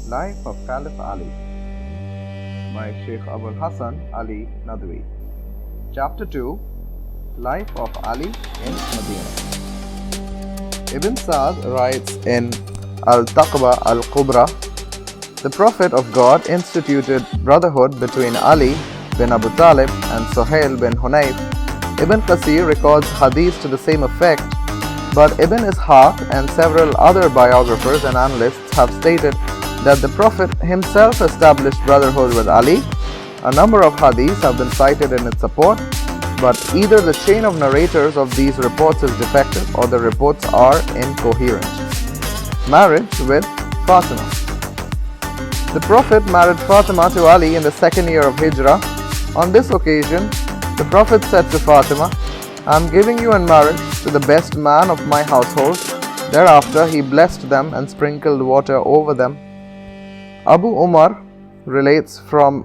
Life of Caliph Ali by Sheikh Abul Hassan Ali Nadwi. Chapter 2 Life of Ali in Madinah. Ibn Sa'd writes in Al-Taqba Al-Kubra, the Prophet of God instituted brotherhood between Ali bin Abu Talib and Suhail bin Hunayf. Ibn Qasir records hadith to the same effect, but Ibn Ishaq and several other biographers and analysts have stated that the Prophet himself established brotherhood with Ali. A number of hadiths have been cited in its support, but either the chain of narrators of these reports is defective or the reports are incoherent. Marriage with Fatima. The Prophet married Fatima to Ali in the second year of Hijrah. On this occasion, the Prophet said to Fatima, "I am giving you in marriage to the best man of my household." Thereafter, he blessed them and sprinkled water over them. Abu Umar relates from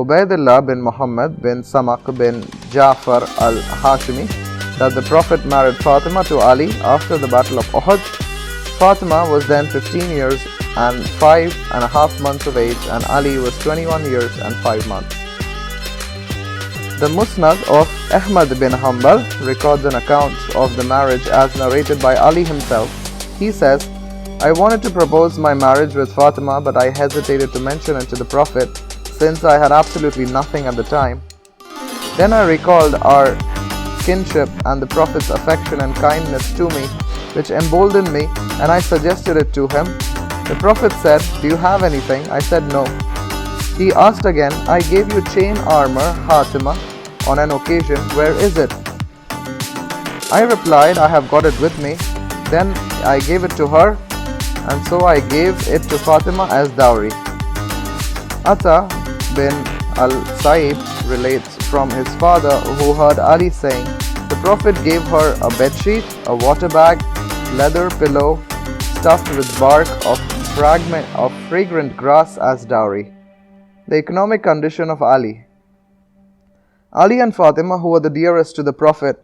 Ubaidullah bin Muhammad bin Samaq bin Ja'far al-Hashimi that the Prophet married Fatima to Ali after the Battle of Uhud. Fatima was then 15 years and 5.5 months of age, and Ali was 21 years and 5 months. The Musnad of Ahmad bin Hanbal records an account of the marriage as narrated by Ali himself. He says, "I wanted to propose my marriage with Fatima, but I hesitated to mention it to the Prophet since I had absolutely nothing at the time. Then I recalled our kinship and the Prophet's affection and kindness to me, which emboldened me, and I suggested it to him. The Prophet said, 'Do you have anything?' I said, 'No.' He asked again, 'I gave you chain armor, Fatima, on an occasion. Where is it?' I replied, 'I have got it with me.' Then I gave it to her, and so I gave it to Fatima as dowry." Atta bin al-Sa'ib relates from his father, who heard Ali saying, "The Prophet gave her a bedsheet, a water bag, leather pillow stuffed with bark of fragrant grass as dowry." The economic condition of Ali. Ali and Fatima, who were the dearest to the Prophet,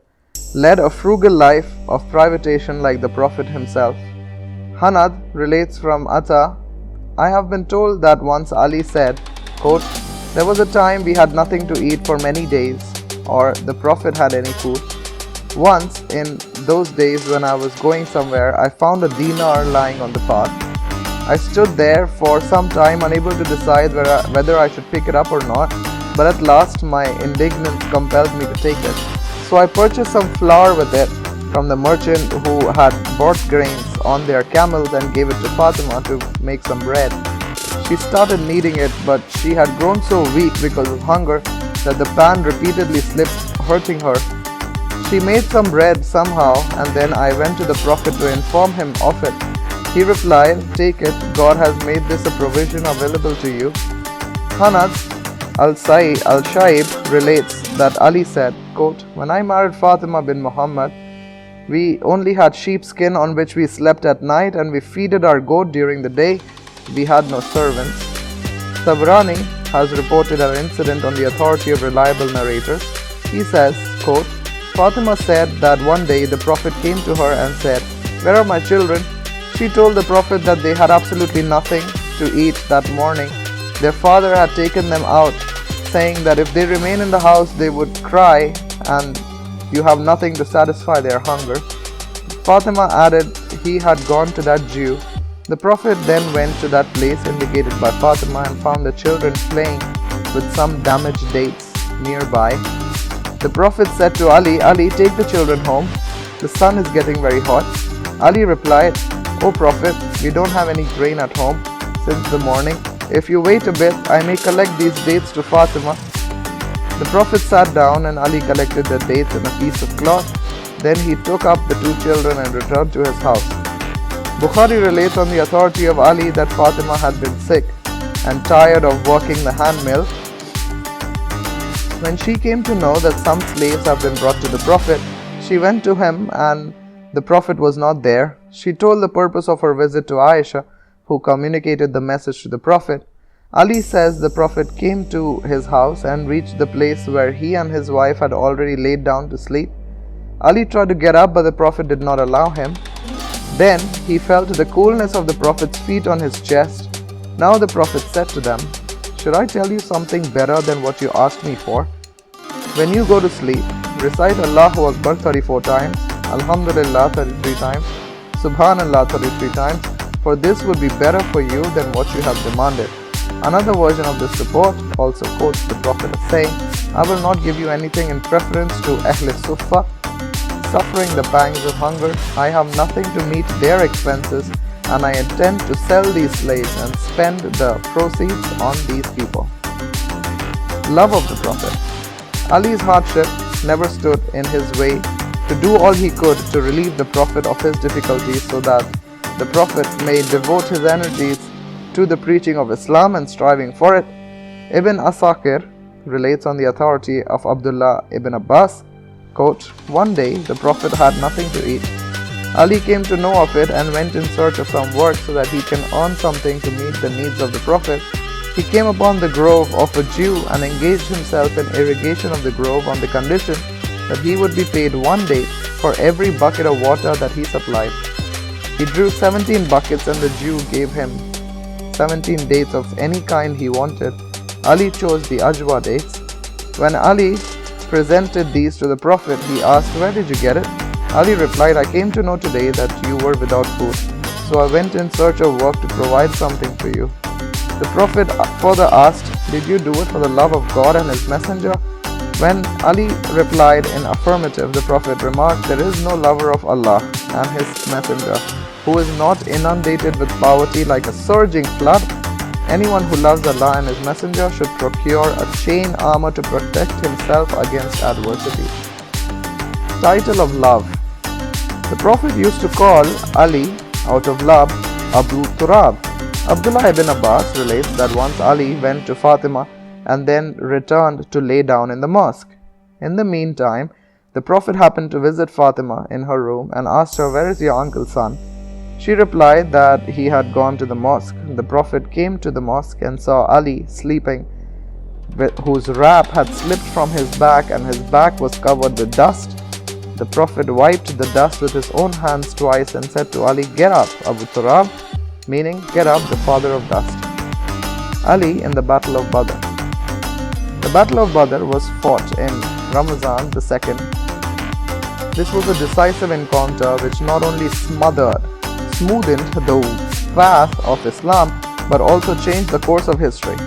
led a frugal life of privation like the Prophet himself. Hanad relates from Atta, "I have been told that once Ali said, quote, 'There was a time we had nothing to eat for many days, or the Prophet had any food. Once in those days when I was going somewhere, I found a dinar lying on the path. I stood there for some time unable to decide whether I should pick it up or not, but at last my indignance compelled me to take it. So I purchased some flour with it from the merchant who had bought grains on their camels and gave it to Fatima to make some bread. She started kneading it, but she had grown so weak because of hunger that the pan repeatedly slipped, hurting her. She made some bread somehow, and then I went to the Prophet to inform him of it. He replied, 'Take it, God has made this a provision available to you.'" Hanad al-Shaib relates that Ali said, quote, "When I married Fatima bin Muhammad, we only had sheepskin on which we slept at night, and we feeded our goat during the day. We had no servants." Tabrani has reported an incident on the authority of reliable narrators. He says, quote, "Fatima said that one day the Prophet came to her and said, 'Where are my children?' She told the Prophet that they had absolutely nothing to eat that morning. Their father had taken them out, saying that if they remain in the house they would cry, and you have nothing to satisfy their hunger." Fatima added he had gone to that Jew. The Prophet then went to that place indicated by Fatima and found the children playing with some damaged dates nearby. The Prophet said to Ali, "Ali, take the children home. The sun is getting very hot." Ali replied, "O Prophet, we don't have any grain at home since the morning. If you wait a bit, I may collect these dates to Fatima." The Prophet sat down and Ali collected the dates in a piece of cloth. Then he took up the 2 children and returned to his house. Bukhari relates on the authority of Ali that Fatima had been sick and tired of working the hand mill. When she came to know that some slaves have been brought to the Prophet, she went to him and the Prophet was not there. She told the purpose of her visit to Aisha, who communicated the message to the Prophet. Ali says the Prophet came to his house and reached the place where he and his wife had already laid down to sleep. Ali tried to get up, but the Prophet did not allow him. Then he felt the coolness of the Prophet's feet on his chest. Now the Prophet said to them, "Should I tell you something better than what you asked me for? When you go to sleep, recite Allahu Akbar 34 times, Alhamdulillah 33 times, Subhanallah 33 times, for this would be better for you than what you have demanded." Another version of this report also quotes the Prophet as saying, "I will not give you anything in preference to Ahl Suffa, suffering the pangs of hunger. I have nothing to meet their expenses, and I intend to sell these slaves and spend the proceeds on these people." Love of the Prophet. Ali's hardship never stood in his way to do all he could to relieve the Prophet of his difficulties so that the Prophet may devote his energies to the preaching of Islam and striving for it. Ibn Asakir relates on the authority of Abdullah ibn Abbas, quote, "One day the Prophet had nothing to eat. Ali came to know of it and went in search of some work so that he can earn something to meet the needs of the Prophet. He came upon the grove of a Jew and engaged himself in irrigation of the grove on the condition that he would be paid 1 day for every bucket of water that he supplied. He drew 17 buckets and the Jew gave him 17 dates of any kind he wanted. Ali chose the ajwa dates. When Ali presented these to the Prophet, he asked, 'Where did you get it?' Ali replied, 'I came to know today that you were without food, so I went in search of work to provide something for you.' The Prophet further asked, 'Did you do it for the love of God and His Messenger?' When Ali replied in affirmative, the Prophet remarked, 'There is no lover of Allah and His Messenger who is not inundated with poverty like a surging flood. Anyone who loves Allah and His Messenger should procure a chain armor to protect himself against adversity.' Title of love. The Prophet used to call Ali, out of love, Abu Turab. Abdullah ibn Abbas relates that once Ali went to Fatima and then returned to lay down in the mosque. In the meantime, the Prophet happened to visit Fatima in her room and asked her, 'Where is your uncle's son?' She replied that he had gone to the mosque. The Prophet came to the mosque and saw Ali sleeping, whose wrap had slipped from his back and his back was covered with dust. The Prophet wiped the dust with his own hands twice and said to Ali, 'Get up, Abu Turab,' meaning, 'Get up, the father of dust.' Ali in the Battle of Badr. The Battle of Badr was fought in Ramazan the 2nd. This was a decisive encounter which not only smoothened the path of Islam but also changed the course of history.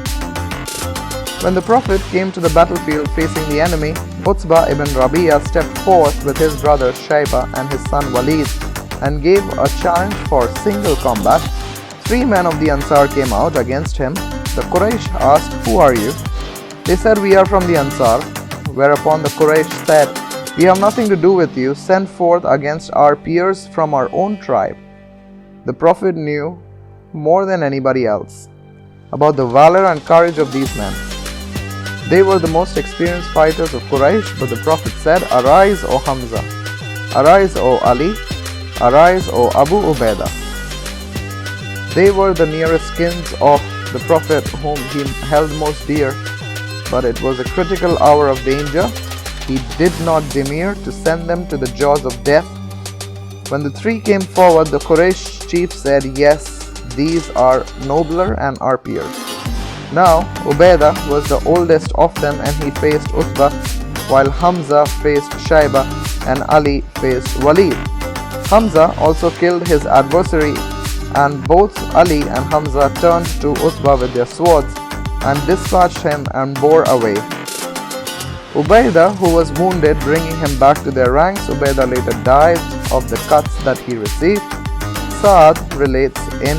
When the Prophet came to the battlefield facing the enemy, Utbah ibn Rabi'ah stepped forth with his brother Shayba and his son Walid and gave a challenge for single combat. 3 men of the Ansar came out against him. The Quraysh asked, 'Who are you?' They said, 'We are from the Ansar.' Whereupon the Quraysh said, 'We have nothing to do with you. Send forth against our peers from our own tribe.' The Prophet knew more than anybody else about the valor and courage of these men. They were the most experienced fighters of Quraysh, but the Prophet said, 'Arise, O Hamza! Arise, O Ali! Arise, O Abu Ubaidah!' They were the nearest kins of the Prophet whom he held most dear, but it was a critical hour of danger. He did not demur to send them to the jaws of death. When the 3 came forward, the Quraysh chief said, 'Yes, these are nobler and our peers.' Now, Ubaidah was the oldest of them and he faced Utbah, while Hamza faced Shayba and Ali faced Walid. Hamza also killed his adversary, and both Ali and Hamza turned to Utbah with their swords and dispatched him and bore away. Ubaidah, who was wounded, bringing him back to their ranks. Ubaidah later died of the cuts that he received. Sa'ad relates in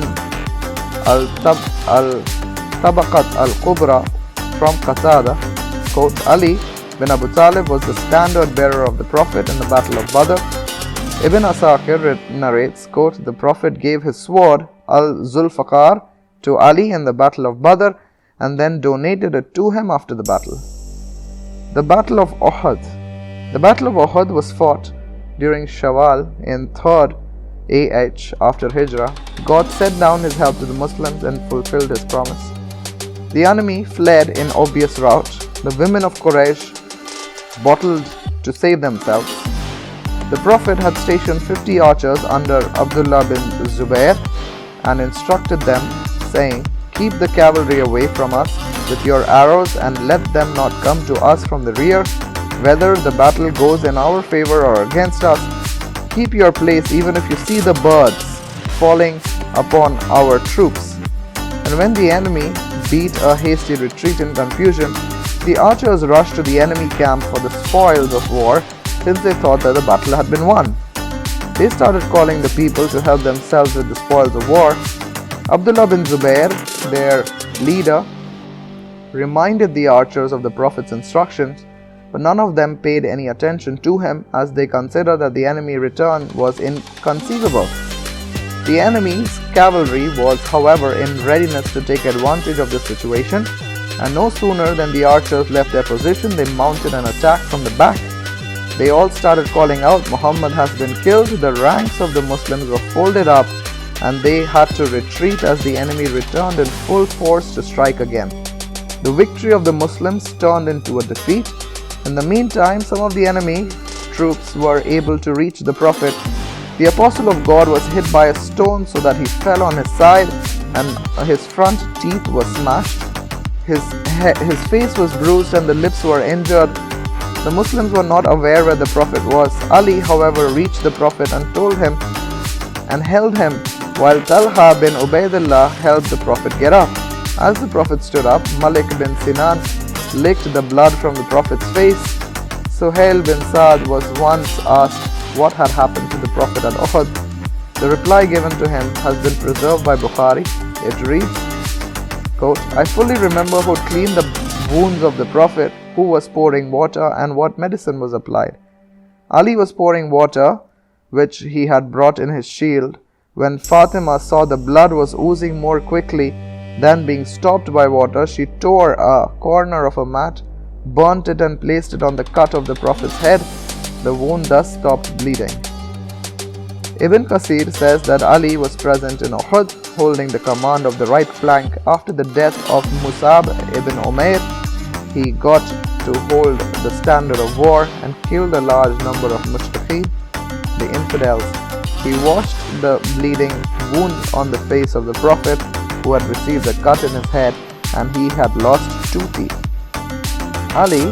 Tabaqat al-Kubra from Qatada, quote, Ali bin Abu Talib was the standard bearer of the Prophet in the Battle of Badr. Ibn Asakir narrates, quote, the Prophet gave his sword al-Zulfaqar to Ali in the Battle of Badr and then donated it to him after the battle. The Battle of Uhud. The Battle of Uhud was fought during Shawwal in 3rd AH after Hijrah. God sent down His help to the Muslims and fulfilled His promise. The enemy fled in obvious rout. The women of Quraysh battled to save themselves. The Prophet had stationed 50 archers under Abdullah bin Zubayr and instructed them, saying, keep the cavalry away from us with your arrows and let them not come to us from the rear, whether the battle goes in our favor or against us. Keep your place even if you see the birds falling upon our troops." And when the enemy beat a hasty retreat in confusion, the archers rushed to the enemy camp for the spoils of war, since they thought that the battle had been won. They started calling the people to help themselves with the spoils of war. Abdullah bin Zubair, their leader, reminded the archers of the Prophet's instructions, but none of them paid any attention to him, as they considered that the enemy return was inconceivable. The enemy's cavalry was, however, in readiness to take advantage of the situation, and no sooner than the archers left their position, they mounted an attack from the back. They all started calling out, "Muhammad has been killed." The ranks of the Muslims were folded up, and they had to retreat as the enemy returned in full force to strike again. The victory of the Muslims turned into a defeat. In the meantime, some of the enemy troops were able to reach the Prophet. The Apostle of God was hit by a stone so that he fell on his side, and his front teeth were smashed. His face was bruised and the lips were injured. The Muslims were not aware where the Prophet was. Ali, however, reached the Prophet and told him and held him, while Talha bin Ubaidullah helped the Prophet get up. As the Prophet stood up, Malik bin Sinan licked the blood from the Prophet's face. Suhail bin Saad was once asked what had happened to the Prophet at Uhud. The reply given to him has been preserved by Bukhari. It reads, quote, "I fully remember who cleaned the wounds of the Prophet, who was pouring water, and what medicine was applied. Ali was pouring water, which he had brought in his shield. When Fatima saw the blood was oozing more quickly than being stopped by water, she tore a corner of a mat, burnt it and placed it on the cut of the Prophet's head. The wound thus stopped bleeding." Ibn Kasir says that Ali was present in Uhud, holding the command of the right flank. After the death of Musab ibn Umair, he got to hold the standard of war and killed a large number of mushrikeen, the infidels. He washed the bleeding wound on the face of the Prophet, who had received a cut in his head, and he had lost 2 teeth. Ali,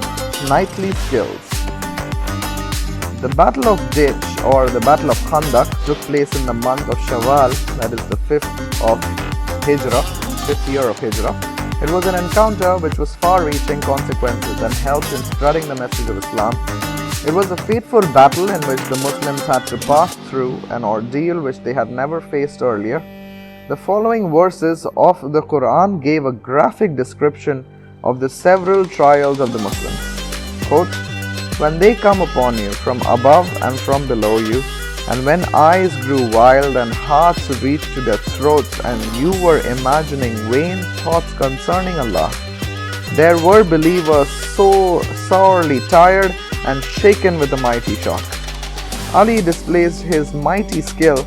knightly skills. The Battle of Ditch, or the Battle of Khandak, took place in the month of Shawwal, that is the 5th year of Hijrah. It was an encounter which was far-reaching consequences and helped in spreading the message of Islam. It was a fateful battle in which the Muslims had to pass through an ordeal which they had never faced earlier. The following verses of the Quran gave a graphic description of the several trials of the Muslims. Quote, "When they come upon you from above and from below you, and when eyes grew wild and hearts reached to their throats, and you were imagining vain thoughts concerning Allah, there were believers so sorely tired and shaken with a mighty shock." Ali displays his mighty skill.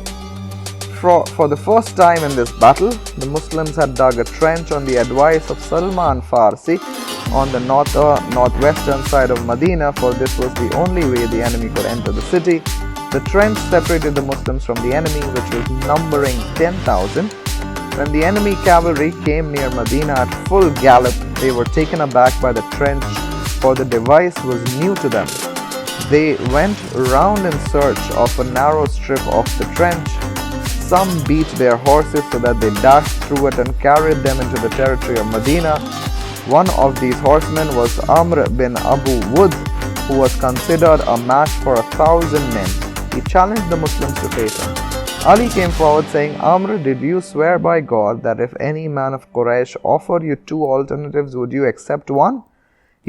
For the first time in this battle, the Muslims had dug a trench on the advice of Salman Farsi on the northwestern side of Madinah, for this was the only way the enemy could enter the city. The trench separated the Muslims from the enemy, which was numbering 10,000. When the enemy cavalry came near Madinah at full gallop, they were taken aback by the trench, for the device was new to them. They went round in search of a narrow strip of the trench. Some beat their horses so that they dashed through it and carried them into the territory of Madinah. One of these horsemen was Amr bin Abu Wud, who was considered a match for 1,000 men. He challenged the Muslims to face him. Ali came forward saying, "Amr, did you swear by God that if any man of Quraysh offered you 2 alternatives, would you accept one?"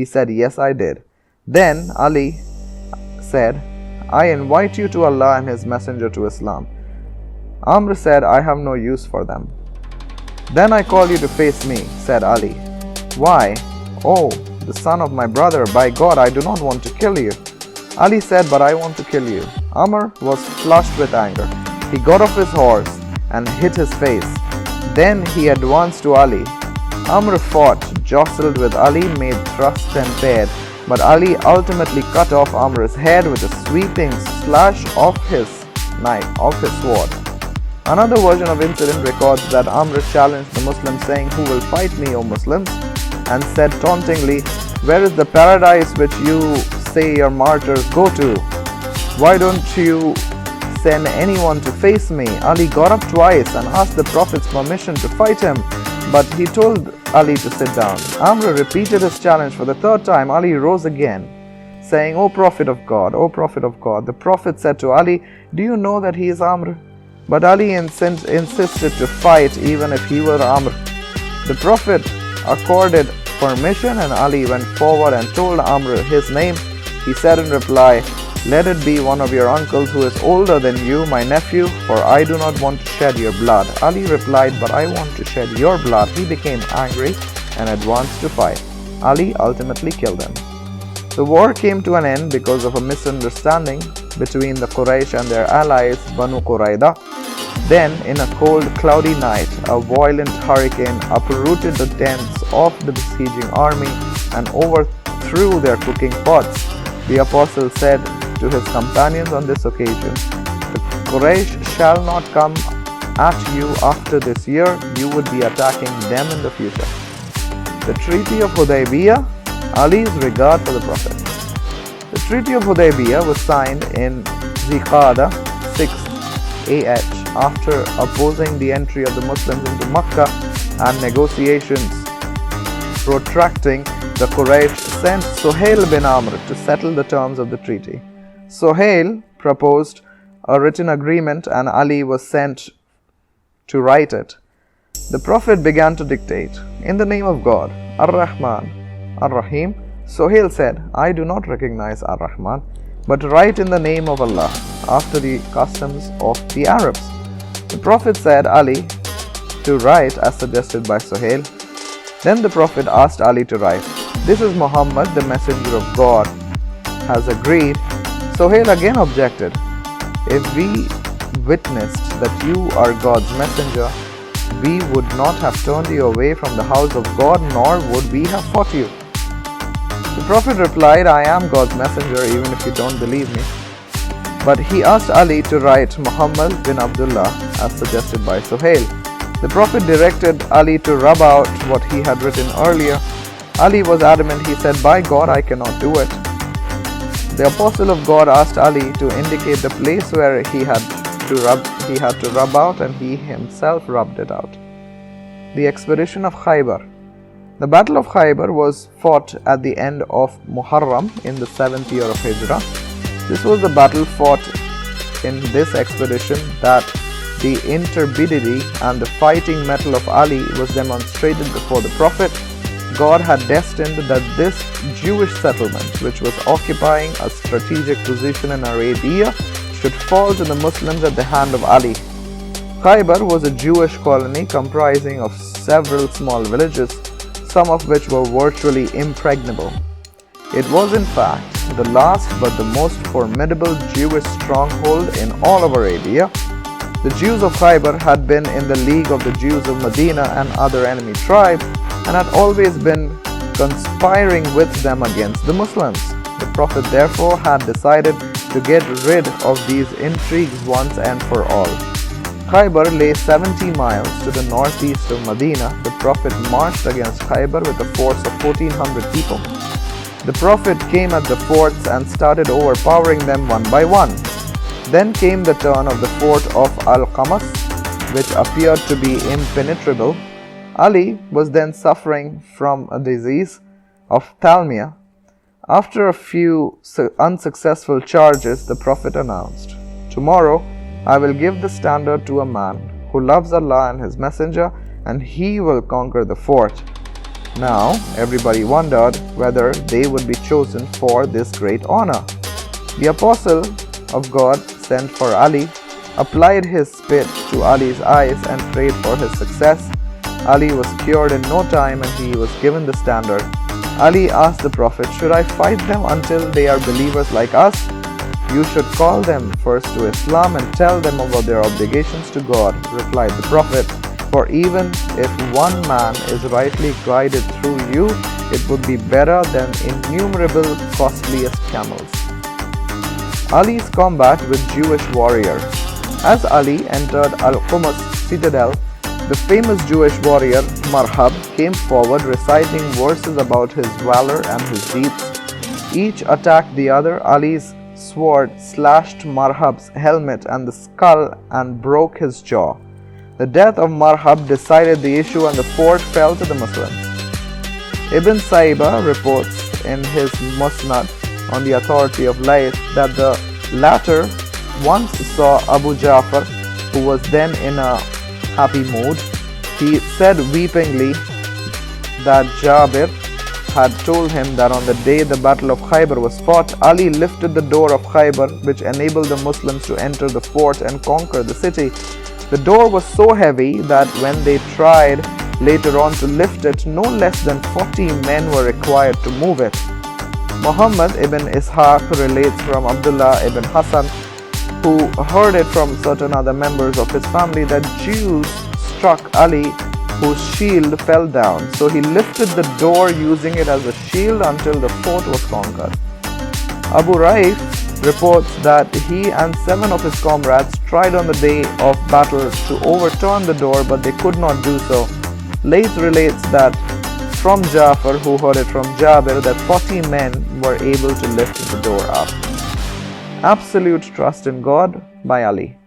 He said, "Yes, I did." Then Ali said, "I invite you to Allah and His Messenger to Islam." Amr said, "I have no use for them." "Then I call you to face me," said Ali. "Why?" "Oh, the son of my brother, by God, I do not want to kill you." Ali said, "But I want to kill you." Amr was flushed with anger. He got off his horse and hit his face. Then he advanced to Ali. Amr fought, jostled with Ali, made thrusts and pared, but Ali ultimately cut off Amr's head with a sweeping slash of his sword. Another version of incident records that Amr challenged the Muslims, saying, "Who will fight me, O Muslims?" and said tauntingly, "Where is the paradise which you say your martyrs go to? Why don't you send anyone to face me?" Ali got up twice and asked the Prophet's permission to fight him, but he told Ali to sit down. Amr repeated his challenge for the third time. Ali rose again, saying, "O Prophet of God, O Prophet of God." The Prophet said to Ali, "Do you know that he is Amr?" But Ali insisted to fight even if he were Amr. The Prophet accorded permission and Ali went forward and told Amr his name. He said in reply, "Let it be one of your uncles who is older than you, my nephew, for I do not want to shed your blood." Ali replied, "But I want to shed your blood." He became angry and advanced to fight. Ali ultimately killed him. The war came to an end because of a misunderstanding between the Quraysh and their allies Banu Qurayda. Then, in a cold, cloudy night, a violent hurricane uprooted the tents of the besieging army and overthrew their cooking pots. The apostle said to his companions on this occasion, "The Quraysh shall not come at you after this year. You would be attacking them in the future." The Treaty of Hudaybiyah, Ali's regard for the Prophet. The Treaty of Hudaybiyah was signed in Ziqada 6th AH after opposing the entry of the Muslims into Makkah and negotiations protracting. The Quraysh sent Suhail bin Amr to settle the terms of the treaty. Suhail proposed a written agreement and Ali was sent to write it. The Prophet began to dictate, "In the name of God, Ar-Rahman, Ar-Rahim." Suhail said, "I do not recognize Ar-Rahman, but write in the name of Allah, after the customs of the Arabs." The Prophet said Ali to write as suggested by Suhail. Then the Prophet asked Ali to write, "This is Muhammad, the messenger of God, has agreed." Suhail again objected, "If we witnessed that you are God's messenger, we would not have turned you away from the house of God, nor would we have fought you." The Prophet replied, "I am God's messenger, even if you don't believe me." But he asked Ali to write Muhammad bin Abdullah as suggested by Suhail. The Prophet directed Ali to rub out what he had written earlier. Ali was adamant. He said, "By God, I cannot do it." The Apostle of God asked Ali to indicate the place where he had to rub out, and he himself rubbed it out. The expedition of Khaybar. The Battle of Khaybar was fought at the end of Muharram in the 7th year of Hijrah. This was the battle fought in this expedition that the intrepidity and the fighting mettle of Ali was demonstrated before the Prophet. God had destined that this Jewish settlement, which was occupying a strategic position in Arabia, should fall to the Muslims at the hand of Ali. Khaybar was a Jewish colony comprising of several small villages, some of which were virtually impregnable. It was in fact the last but the most formidable Jewish stronghold in all of Arabia. The Jews of Khaybar had been in the league of the Jews of Madinah and other enemy tribes and had always been conspiring with them against the Muslims. The Prophet therefore had decided to get rid of these intrigues once and for all. Khaybar lay 70 miles to the northeast of Madinah. The Prophet marched against Khaybar with a force of 1,400 people. The Prophet came at the forts and started overpowering them one by one. Then came the turn of the fort of Al-Qamas, which appeared to be impenetrable. Ali was then suffering from a disease of thalmia. After a few unsuccessful charges, the Prophet announced, "Tomorrow I will give the standard to a man who loves Allah and His Messenger, and he will conquer the fort." Now everybody wondered whether they would be chosen for this great honor. The Apostle of God sent for Ali, applied his spit to Ali's eyes and prayed for his success. Ali was cured in no time and he was given the standard. Ali asked the Prophet, "Should I fight them until they are believers like us?" "You should call them first to Islam and tell them about their obligations to God," replied the Prophet. "For even if one man is rightly guided through you, it would be better than innumerable costliest camels." Ali's combat with Jewish warrior. As Ali entered Al-Qumus citadel, the famous Jewish warrior Marhab came forward reciting verses about his valor and his deeds. Each attacked the other. Ali's sword slashed Marhab's helmet and the skull and broke his jaw. The death of Marhab decided the issue and the fort fell to the Muslims. Ibn Saiba reports in his Musnad on the authority of Layth that the latter once saw Abu Ja'far, who was then in a happy mood. He said weepingly that Jabir had told him that on the day the battle of Khaybar was fought, Ali lifted the door of Khaybar, which enabled the Muslims to enter the fort and conquer the city. The door was so heavy that when they tried later on to lift it, no less than 40 men were required to move it. Muhammad ibn Ishaq relates from Abdullah ibn Hassan, who heard it from certain other members of his family, that Jews struck Ali, whose shield fell down. So he lifted the door using it as a shield until the fort was conquered. Abu Raif reports that he and 7 of his comrades tried on the day of battle to overturn the door, but they could not do so. Layth relates that from Ja'far, who heard it from Jabir, that 40 men were able to lift the door up. Absolute trust in God by Ali.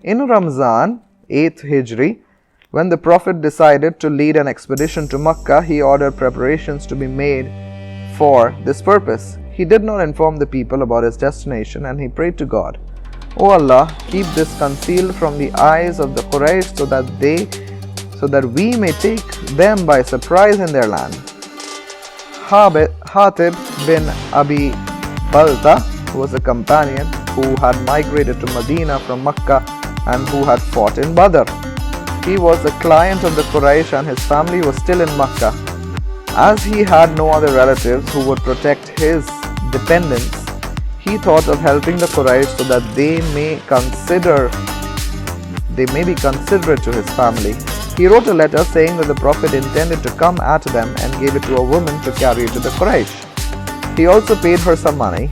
In Ramzan, 8th Hijri, when the Prophet decided to lead an expedition to Makkah, he ordered preparations to be made for this purpose. He did not inform the people about his destination, and he prayed to God, "O Allah, keep this concealed from the eyes of the Quraysh so that we may take them by surprise in their land." Hatib bin Abi Balta was a companion who had migrated to Madinah from Makkah and who had fought in Badr. He was a client of the Quraysh and his family was still in Makkah. As he had no other relatives who would protect his dependents, he thought of helping the Quraysh so that they may be considerate to his family. He wrote a letter saying that the Prophet intended to come at them and gave it to a woman to carry it to the Quraysh. He also paid her some money.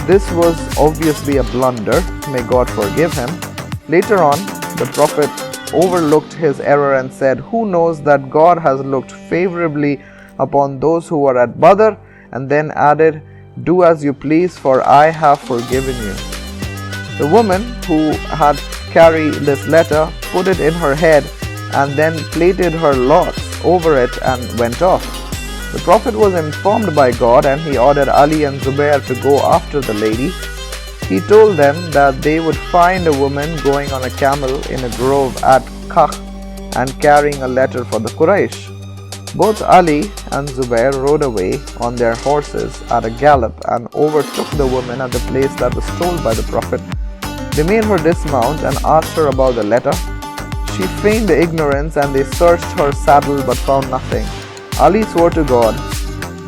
This was obviously a blunder. May God forgive him. Later on, the Prophet overlooked his error and said, "Who knows that God has looked favorably upon those who were at Badr," and then added, "Do as you please, for I have forgiven you." The woman who had carried this letter put it in her head and then plaited her locks over it and went off. The Prophet was informed by God, and he ordered Ali and Zubair to go after the lady. He told them that they would find a woman going on a camel in a grove at Kakh and carrying a letter for the Quraysh. Both Ali and Zubair rode away on their horses at a gallop and overtook the woman at the place that was told by the Prophet. They made her dismount and asked her about the letter. She feigned ignorance, and they searched her saddle but found nothing. Ali swore to God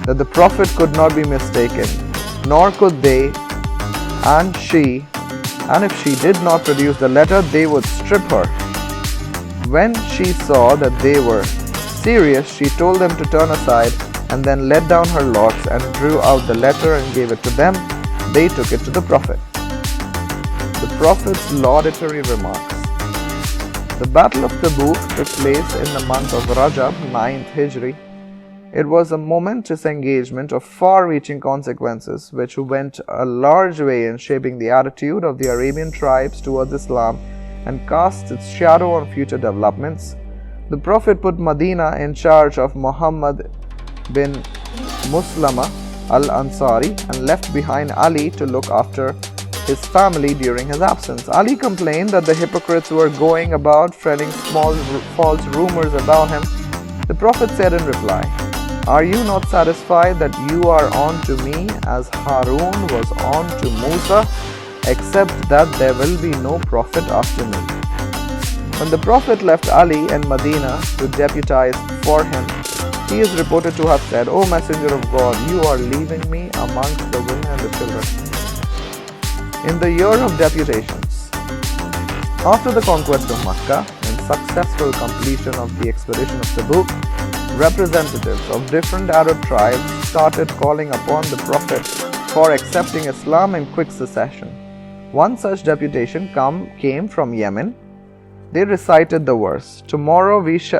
that the Prophet could not be mistaken, nor could they, and if she did not produce the letter, they would strip her. When she saw that they were serious, she told them to turn aside and then let down her locks and drew out the letter and gave it to them. They took it to the Prophet. The Prophet's laudatory remarks. The Battle of Tabuk took place in the month of Rajab, 9th Hijri. It was a momentous engagement of far-reaching consequences which went a large way in shaping the attitude of the Arabian tribes towards Islam and cast its shadow on future developments. The Prophet put Madinah in charge of Muhammad bin Muslama al-Ansari and left behind Ali to look after his family during his absence. Ali complained that the hypocrites were going about spreading small false rumors about him. The Prophet said in reply, "Are you not satisfied that you are on to me as Harun was on to Musa, except that there will be no prophet after me?" When the Prophet left Ali and Madinah to deputize for him, he is reported to have said, "O Messenger of God, you are leaving me amongst the women and the children." In the year of deputations, after the conquest of Makkah and successful completion of the expedition of Tabuk, representatives of different Arab tribes started calling upon the Prophet for accepting Islam in quick succession. One such deputation came from Yemen. They recited the verse, "Tomorrow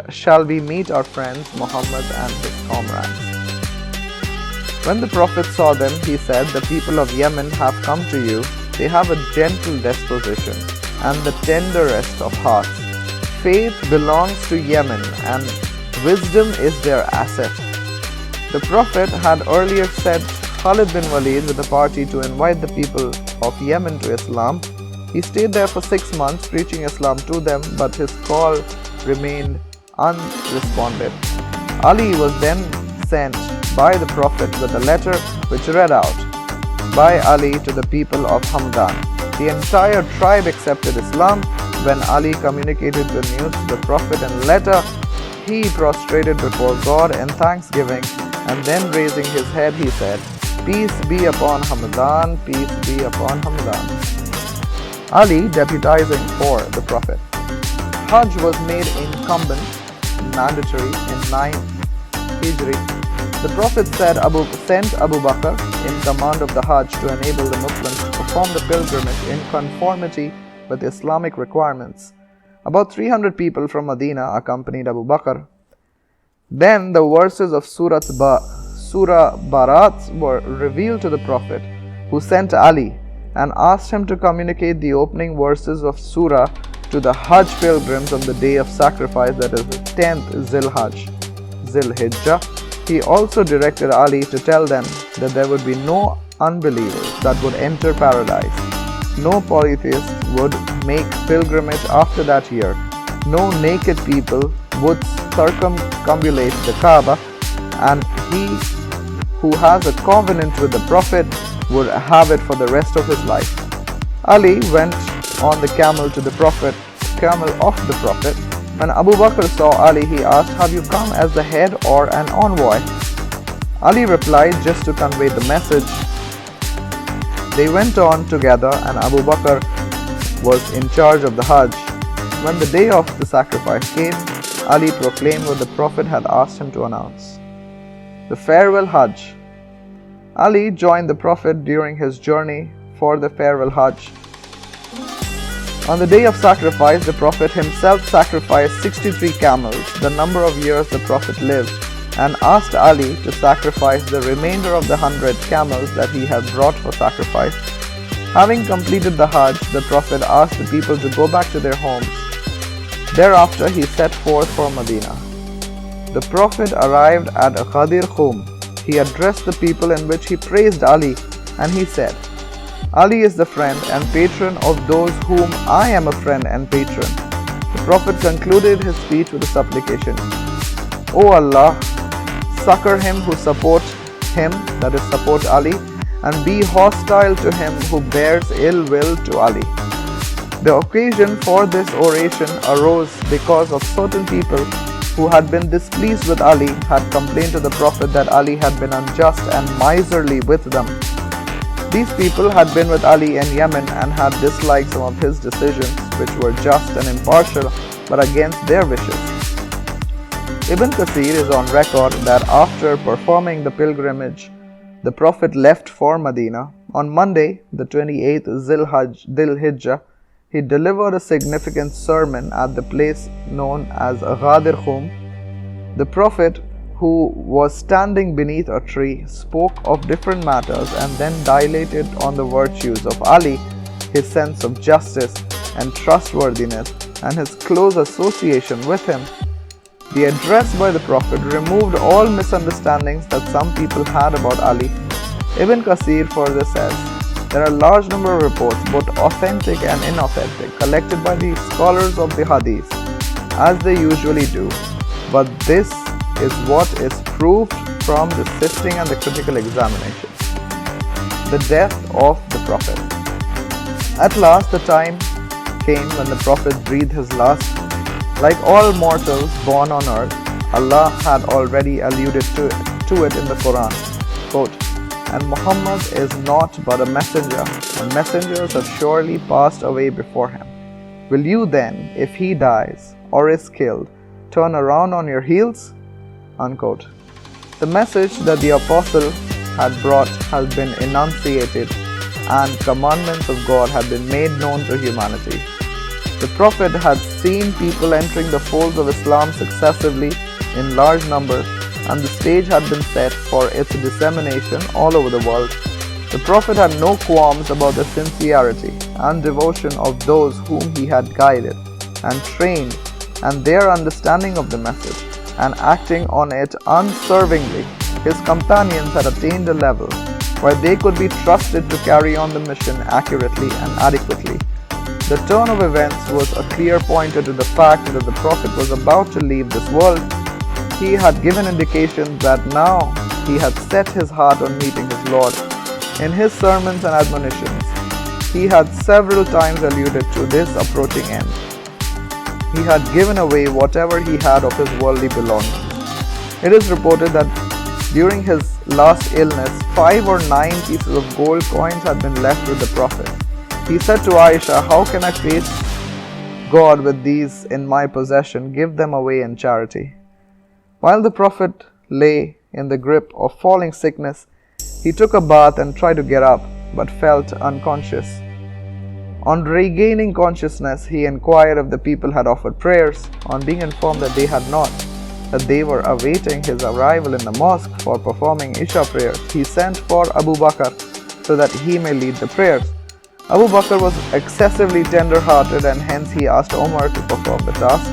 shall we meet our friends Muhammad and his comrades." When the Prophet saw them, he said, "The people of Yemen have come to you. They have a gentle disposition and the tenderest of hearts. Faith belongs to Yemen and wisdom is their asset." The Prophet had earlier sent Khalid bin Walid with a party to invite the people of Yemen to Islam. He stayed there for 6 months preaching Islam to them, but his call remained unresponded. Ali was then sent by the Prophet with a letter which read out, "By Ali to the people of Hamdan." The entire tribe accepted Islam. When Ali communicated the news to the Prophet in a letter, he prostrated before God in thanksgiving, and then raising his head he said, "Peace be upon Hamdan, peace be upon Hamdan." Ali deputizing for the Prophet. Hajj was made incumbent, mandatory in 9 Hijri. The Prophet sent Abu Bakr in command of the Hajj to enable the Muslims to perform the pilgrimage in conformity with Islamic requirements. About 300 people from Madinah accompanied Abu Bakr. Then the verses of Surah Barat were revealed to the Prophet, who sent Ali and asked him to communicate the opening verses of Surah to the Hajj pilgrims on the day of sacrifice, that is the 10th Zilhijjah. He also directed Ali to tell them that there would be no unbelievers that would enter paradise. No polytheists would make pilgrimage after that year. No naked people would circumambulate the Kaaba, and he who has a covenant with the Prophet would have it for the rest of his life. Ali went on the camel of the Prophet. When Abu Bakr saw Ali, he asked, "Have you come as the head or an envoy?" Ali replied, "Just to convey the message." They went on together, and Abu Bakr was in charge of the Hajj. When the day of the sacrifice came, Ali proclaimed what the Prophet had asked him to announce: the farewell Hajj. Ali joined the Prophet during his journey for the farewell Hajj. On the day of sacrifice, the Prophet himself sacrificed 63 camels, the number of years the Prophet lived, and asked Ali to sacrifice the remainder of the 100 camels that he had brought for sacrifice. Having completed the Hajj, the Prophet asked the people to go back to their homes. Thereafter, he set forth for Madinah. The Prophet arrived at Ghadir Khum. He addressed the people in which he praised Ali, and he said, "Ali is the friend and patron of those whom I am a friend and patron." The Prophet concluded his speech with a supplication, "O Allah, succor him who support him, that is, support Ali, and be hostile to him who bears ill will to Ali." The occasion for this oration arose because of certain people who had been displeased with Ali had complained to the Prophet that Ali had been unjust and miserly with them. These people had been with Ali in Yemen and had disliked some of his decisions, which were just and impartial, but against their wishes. Ibn Kathir is on record that after performing the pilgrimage, the Prophet left for Madinah. On Monday, the 28th Zilhijjah, he delivered a significant sermon at the place known as Ghadir Khum. The Prophet, who was standing beneath a tree, spoke of different matters and then dilated on the virtues of Ali, his sense of justice and trustworthiness, and his close association with him. The address by the Prophet removed all misunderstandings that some people had about Ali. Ibn Kathir further says, "There are a large number of reports, both authentic and inauthentic, collected by the scholars of the Hadith, as they usually do. But this is what is proved from the sifting and the critical examination. The death of the Prophet. At last the time came when the Prophet breathed his last. Like all mortals born on earth, Allah had already alluded to it in the Quran. Quote, "And Muhammad is not but a messenger, and messengers have surely passed away before him. Will you then, if he dies or is killed, turn around on your heels?" Unquote. The message that the Apostle had brought has been enunciated and commandments of God had been made known to humanity. The Prophet had seen people entering the folds of Islam successively in large numbers, and the stage had been set for its dissemination all over the world. The Prophet had no qualms about the sincerity and devotion of those whom he had guided and trained, and their understanding of the message and acting on it unswervingly. His companions had attained a level where they could be trusted to carry on the mission accurately and adequately. The turn of events was a clear pointer to the fact that the Prophet was about to leave this world. He had given indications that now he had set his heart on meeting his Lord. In his sermons and admonitions, he had several times alluded to this approaching end. He had given away whatever he had of his worldly belongings. It is reported that during his last illness, 5 or 9 pieces of gold coins had been left with the Prophet. He said to Aisha, "How can I face God with these in my possession? Give them away in charity." While the Prophet lay in the grip of falling sickness, he took a bath and tried to get up, but felt unconscious. On regaining consciousness, he inquired if the people had offered prayers. On being informed that they had not, that they were awaiting his arrival in the mosque for performing Isha prayers, he sent for Abu Bakr so that he may lead the prayers. Abu Bakr was excessively tender-hearted, and hence he asked Omar to perform the task,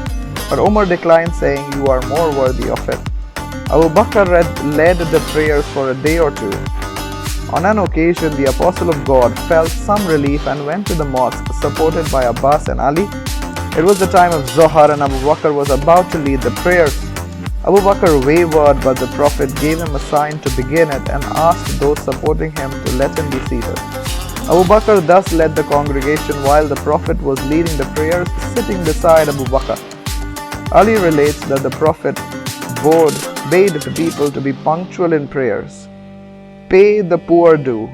but Omar declined, saying, "You are more worthy of it." Abu Bakr led the prayers for a day or two. On an occasion, the Apostle of God felt some relief and went to the mosque, supported by Abbas and Ali. It was the time of Zohar, and Abu Bakr was about to lead the prayers. Abu Bakr wavered, but the Prophet gave him a sign to begin it and asked those supporting him to let him be seated. Abu Bakr thus led the congregation while the Prophet was leading the prayers, sitting beside Abu Bakr. Ali relates that the Prophet bade the people to be punctual in prayers, pay the poor due,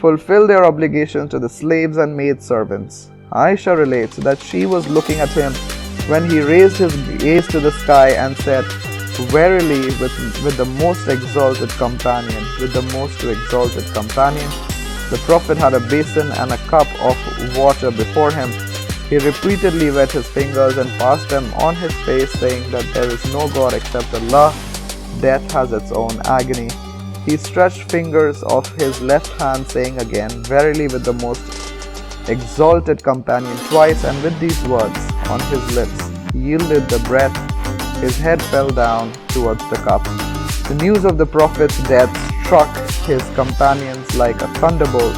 fulfill their obligations to the slaves and maidservants. Aisha relates that she was looking at him when he raised his gaze to the sky and said, "Verily, with the most exalted companion, The Prophet had a basin and a cup of water before him. He repeatedly wet his fingers and passed them on his face, saying that there is no God except Allah. Death has its own agony. He stretched fingers of his left hand, saying again, "Verily, with the most exalted companion," twice, and with these words on his lips, yielded the breath. His head fell down towards the cup. The news of the Prophet's death struck his companions like a thunderbolt.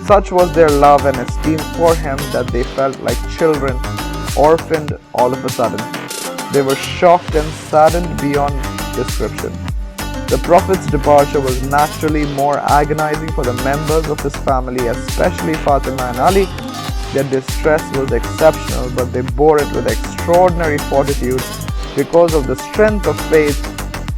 Such was their love and esteem for him that they felt like children, orphaned all of a sudden. They were shocked and saddened beyond description. The Prophet's departure was naturally more agonizing for the members of his family, especially Fatima and Ali. Their distress was exceptional, but they bore it with extraordinary fortitude because of the strength of faith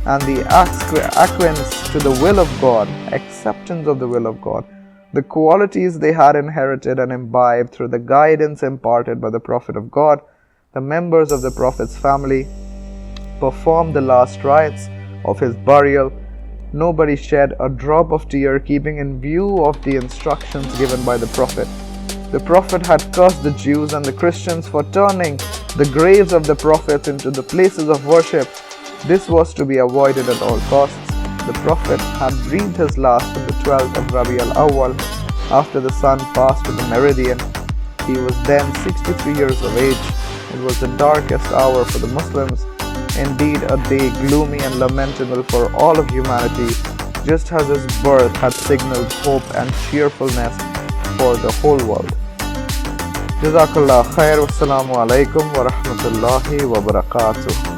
and the acquiescence to the will of God, acceptance of the will of God, the qualities they had inherited and imbibed through the guidance imparted by the Prophet of God. The members of the Prophet's family performed the last rites of his burial. Nobody shed a drop of tear, keeping in view of the instructions given by the Prophet. The Prophet had cursed the Jews and the Christians for turning the graves of the prophets into the places of worship. This was to be avoided at all costs. The Prophet had breathed his last on the 12th of Rabi al-Awwal, after the sun passed to the meridian. He was then 63 years of age. It was the darkest hour for the Muslims, indeed a day gloomy and lamentable for all of humanity, just as his birth had signaled hope and cheerfulness for the whole world. Jazakallah khair. Wassalamu alaikum wa rahmatullahi wa barakatuh.